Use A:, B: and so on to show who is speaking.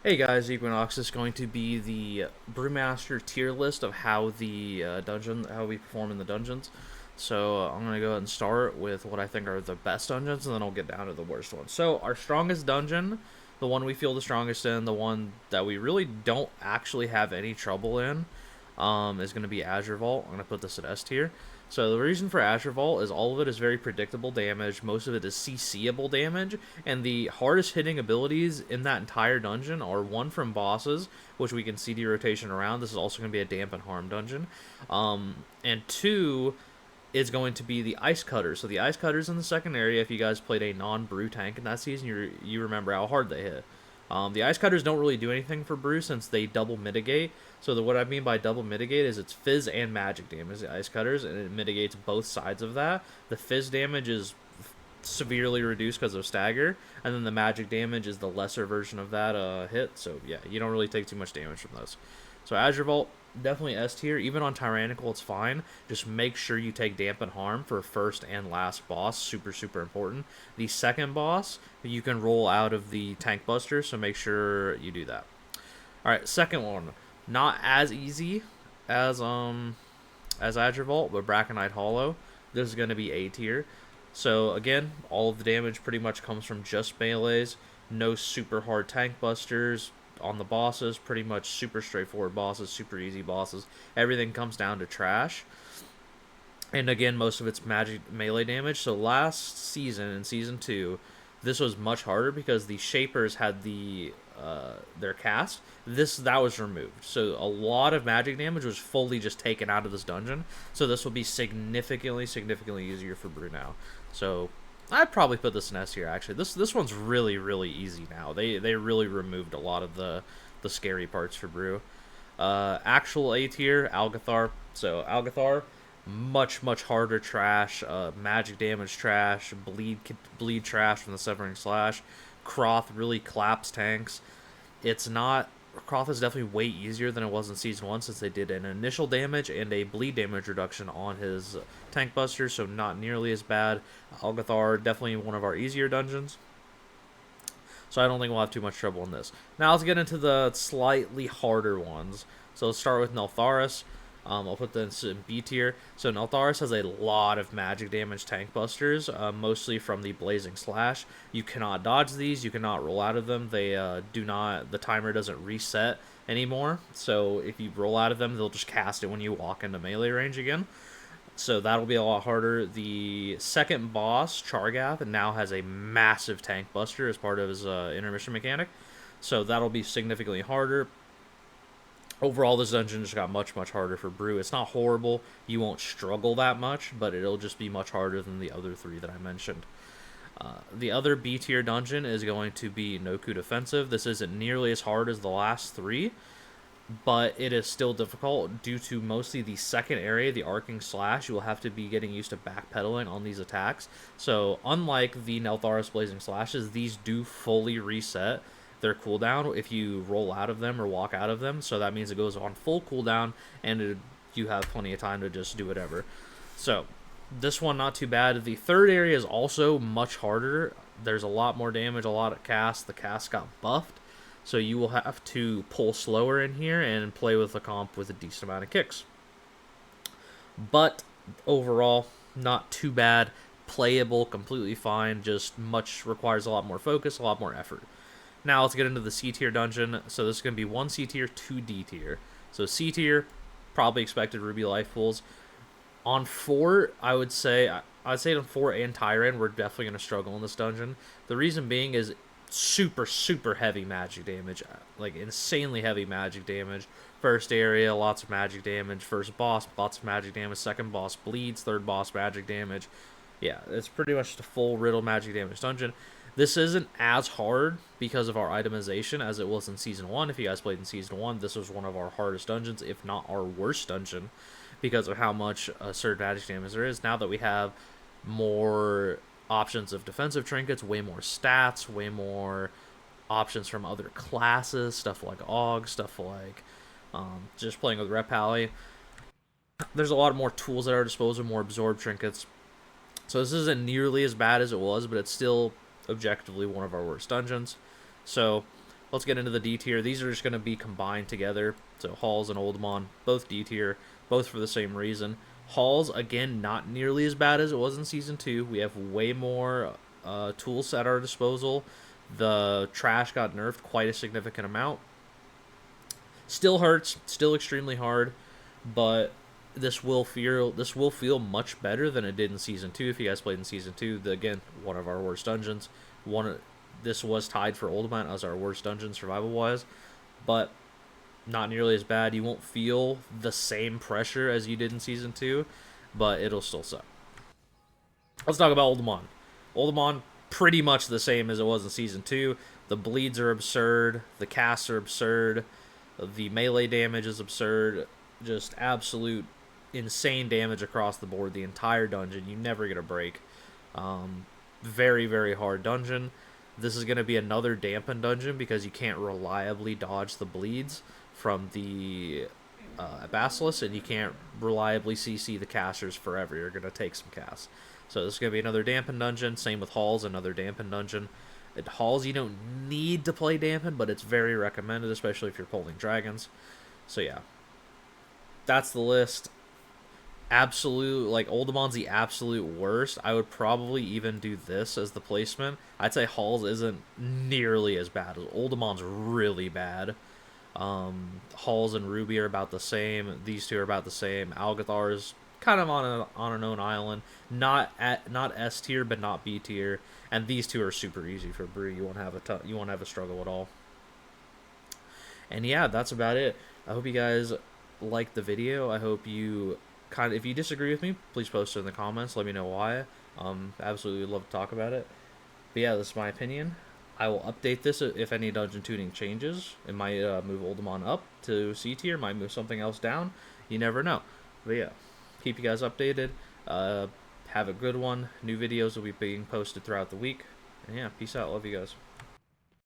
A: Hey guys, Equinox is going to be the Brewmaster tier list of how the how we perform in the dungeons. So I'm gonna go ahead and start with what I think are the best dungeons, and then I'll get down to the worst ones. So our strongest dungeon, the one we feel the strongest in, the one that we really don't actually have any trouble in, is going to be Azure Vault. I'm going to put this at S tier. So the reason for Azure Vault is all of it is very predictable damage. Most of it is CCable damage, and the hardest hitting abilities in that entire dungeon are one from bosses, which we can CD rotation around. This is also going to be a damp and harm dungeon, and two is going to be the ice cutters. So the ice cutters in the second area. If you guys played a non-brew tank in that season, you remember how hard they hit. The ice cutters don't really do anything for brew since they double mitigate. So what I mean by double mitigate is it's fizz and magic damage. The ice cutters, and it mitigates both sides of that. The fizz damage is severely reduced because of stagger, and then the magic damage is the lesser version of that hit. So yeah, you don't really take too much damage from those. So Azure Vault, definitely S tier. Even on Tyrannical, it's fine. Just make sure you take Dampen Harm for first and last boss. Super, super important. The second boss, you can roll out of the Tank Buster, so make sure you do that. Alright, second one. Not as easy as Azure Vault, but Brackenite Hollow. This is gonna be A tier. So again, all of the damage pretty much comes from just melees. No super hard tank busters on the bosses. Pretty much super straightforward bosses, super easy bosses. Everything comes down to trash. And again, most of it's magic melee damage. So last season, in season 2, this was much harder because the Shapers had their cast. That was removed, so a lot of magic damage was fully just taken out of this dungeon. So this will be significantly easier for Brew now. So I'd probably put this in S tier. Actually, this one's really easy now. They really removed a lot of the scary parts for Brew. Actual A tier, Algathar. So Algathar, much harder trash. Magic damage trash. Bleed trash from the Severing Slash. Croth really claps tanks. It's not. Croth is definitely way easier than it was in season 1 since they did an initial damage and a bleed damage reduction on his tank buster, so not nearly as bad. Algathar, definitely one of our easier dungeons, so I don't think we'll have too much trouble in this. Now let's get into the slightly harder ones. So let's start with Neltharis. I'll put this in B tier. So Neltharis has a lot of magic damage tank busters, mostly from the Blazing Slash. You cannot dodge these. You cannot roll out of them. They do not. The timer doesn't reset anymore. So if you roll out of them, they'll just cast it when you walk into melee range again. So that'll be a lot harder. The second boss, Chargath, now has a massive tank buster as part of his intermission mechanic. So that'll be significantly harder. Overall, this dungeon just got much harder for Brew. It's not horrible. You won't struggle that much, but it'll just be much harder than the other three that I mentioned. The other B tier dungeon is going to be Noku Defensive. This isn't nearly as hard as the last three, but it is still difficult due to mostly the second area, the Arcing Slash. You will have to be getting used to backpedaling on these attacks. So unlike the Neltharis Blazing Slashes, these do fully reset their cooldown if you roll out of them or walk out of them. So that means it goes on full cooldown, and you have plenty of time to just do whatever. So this one, not too bad. The third area is also much harder. There's a lot more damage, a lot of cast. The cast got buffed, so you will have to pull slower in here and play with a comp with a decent amount of kicks. But overall, not too bad. Playable, completely fine. Just requires a lot more focus, a lot more effort. Now let's get into the C tier dungeon. So this is going to be 1 C tier, 2 D tier. So C tier, probably expected Ruby Life Pools. On 4, I'd say on 4 and Tyrant, we're definitely going to struggle in this dungeon. The reason being is super heavy magic damage. Like insanely heavy magic damage. First area, lots of magic damage. First boss, lots of magic damage. Second boss bleeds. Third boss, magic damage. Yeah, it's pretty much the full riddle magic damage dungeon. This isn't as hard because of our itemization as it was in Season 1. If you guys played in Season 1, this was one of our hardest dungeons, if not our worst dungeon, because of how much surge magic damage there is. Now that we have more options of defensive trinkets, way more stats, way more options from other classes, stuff like AUG, stuff like just playing with Rep Pally. There's a lot more tools at our disposal, more absorb trinkets. So this isn't nearly as bad as it was, but it's still objectively one of our worst dungeons. So let's get into the D tier. These are just going to be combined together. So Halls and Uldaman, both D tier, both for the same reason. Halls, again, not nearly as bad as it was in Season 2. We have way more tools at our disposal. The trash got nerfed quite a significant amount. Still hurts, still extremely hard, but this will feel much better than it did in Season 2. If you guys played in Season 2, again, one of our worst dungeons. This was tied for Uldaman as our worst dungeon survival-wise, but not nearly as bad. You won't feel the same pressure as you did in Season 2, but it'll still suck. Let's talk about Uldaman. Uldaman, pretty much the same as it was in Season 2. The bleeds are absurd. The casts are absurd. The melee damage is absurd. Just absolute insane damage across the board. The entire dungeon. You never get a break. Very, very hard dungeon. This is going to be another dampened dungeon because you can't reliably dodge the bleeds from the Basilisk, and you can't reliably CC the casters forever. You're going to take some casts. So this is going to be another dampened dungeon. Same with Halls, another dampened dungeon. At Halls, you don't need to play dampened, but it's very recommended, especially if you're pulling dragons. So yeah, that's the list. Uldaman's the absolute worst. I would probably even do this as the placement. I'd say Halls isn't nearly as bad as Uldaman's really bad. Halls and Ruby are about the same. These two are about the same. Algathar is kind of on an own island. Not S tier, but not B tier. And these two are super easy for Brew. You won't have a struggle at all. And yeah, that's about it. I hope you guys liked the video. I hope you if you disagree with me, please post it in the comments. Let me know why. Absolutely love to talk about it. But yeah, this is my opinion. I will update this if any dungeon tuning changes. It might move Uldaman up to C tier, might move something else down. You never know. But yeah, keep you guys updated. Have a good one. New videos will be being posted throughout the week. And yeah, peace out. Love you guys.